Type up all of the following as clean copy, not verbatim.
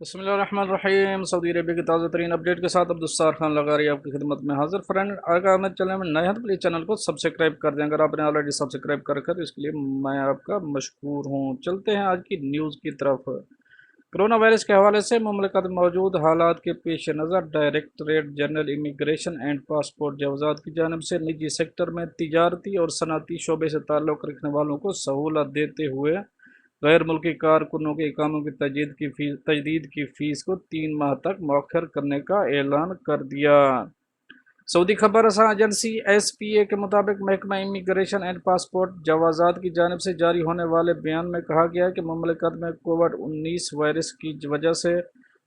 بسم اللہ الرحمن الرحیم۔ سعودی عربیہ کی تازہ ترین اپڈیٹ کے ساتھ عبدالستار خان لغاری آپ کی خدمت میں حاضر۔ فرینڈ، اگر آپ میرے چینل میں نئے ہیں تو پلیز چینل کو سبسکرائب کر دیں۔ اگر آپ نے آلریڈی سبسکرائب کر رکھا تو اس کے لیے میں آپ کا مشکور ہوں۔ چلتے ہیں آج کی نیوز کی طرف۔ کرونا وائرس کے حوالے سے مملکت میں موجود حالات کے پیش نظر directorate general immigration and passport جوازات کی جانب سے نجی سیکٹر میں تجارتی اور صنعتی شعبے سے تعلق رکھنے والوں کو سہولت دیتے ہوئے غیر ملکی کارکنوں کے اقاموں کی تجدید کی فیس کو 3 ماہ تک مؤخر کرنے کا اعلان کر دیا۔ سعودی خبر رساں ایجنسی ایس پی اے کے مطابق محکمہ امیگریشن اینڈ پاسپورٹ جوازات کی جانب سے جاری ہونے والے بیان میں کہا گیا ہے کہ مملکت میں کووڈ-19 وائرس کی وجہ سے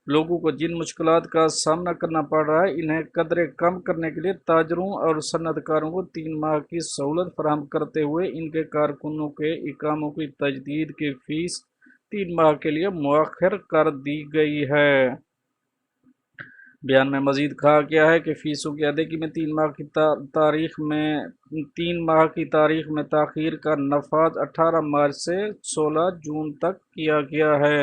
لوگوں کو جن مشکلات کا سامنا کرنا پڑ رہا ہے، انہیں قدرے کم کرنے کے لیے تاجروں اور صنعت کاروں کو 3 ماہ کی سہولت فراہم کرتے ہوئے ان کے کارکنوں کے اقاموں کی تجدید کی فیس 3 ماہ کے لیے مؤخر کر دی گئی ہے۔ بیان میں مزید کہا گیا ہے کہ فیسوں کی ادائیگی میں 3 ماہ کی تاریخ میں تاخیر کا نفاذ 18 مارچ سے 16 جون تک کیا گیا ہے۔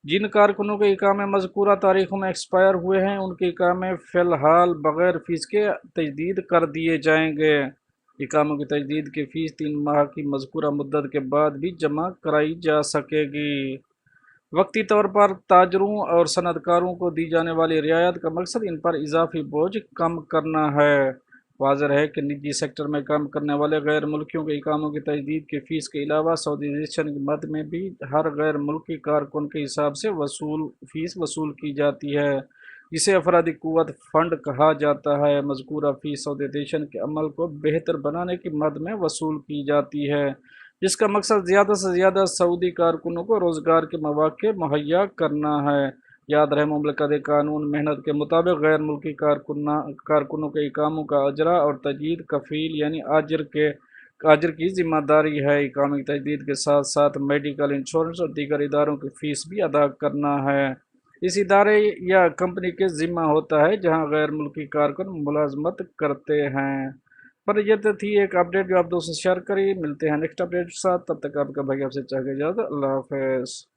جن کارکنوں کے اقامے مذکورہ تاریخوں میں ایکسپائر ہوئے ہیں، ان کے اقامے فی الحال بغیر فیس کے تجدید کر دیے جائیں گے۔ اقاموں کی تجدید کی فیس 3 ماہ کی مذکورہ مدت کے بعد بھی جمع کرائی جا سکے گی۔ وقتی طور پر تاجروں اور صنعت کاروں کو دی جانے والی رعایت کا مقصد ان پر اضافی بوجھ کم کرنا ہے۔ واضح ہے کہ نجی سیکٹر میں کام کرنے والے غیر ملکیوں کے اقاموں کی تجدید کی فیس کے علاوہ سعودی ایویشن کی مد میں بھی ہر غیر ملکی کارکن کے حساب سے فیس وصول کی جاتی ہے، جسے افرادی قوت فنڈ کہا جاتا ہے۔ مذکورہ فیس سعودی ایویشن کے عمل کو بہتر بنانے کی مد میں وصول کی جاتی ہے، جس کا مقصد زیادہ سے زیادہ سعودی کارکنوں کو روزگار کے مواقع مہیا کرنا ہے۔ یاد رہے، مملکت قانون محنت کے مطابق غیر ملکی کارکنوں کے اقاموں کا اجرا اور تجدید کفیل یعنی آجر کی ذمہ داری ہے۔ اقامے کی تجدید کے ساتھ ساتھ میڈیکل انشورنس اور دیگر اداروں کی فیس بھی ادا کرنا ہے اس ادارے یا کمپنی کے ذمہ ہوتا ہے جہاں غیر ملکی کارکن ملازمت کرتے ہیں۔ پر یہ تو تھی ایک اپڈیٹ جو آپ دوستوں سے شیئر کری۔ ملتے ہیں نیکسٹ اپڈیٹ کے ساتھ، تب تک آپ کا بھائی آپ سے چاہے اجازت۔ اللہ حافظ۔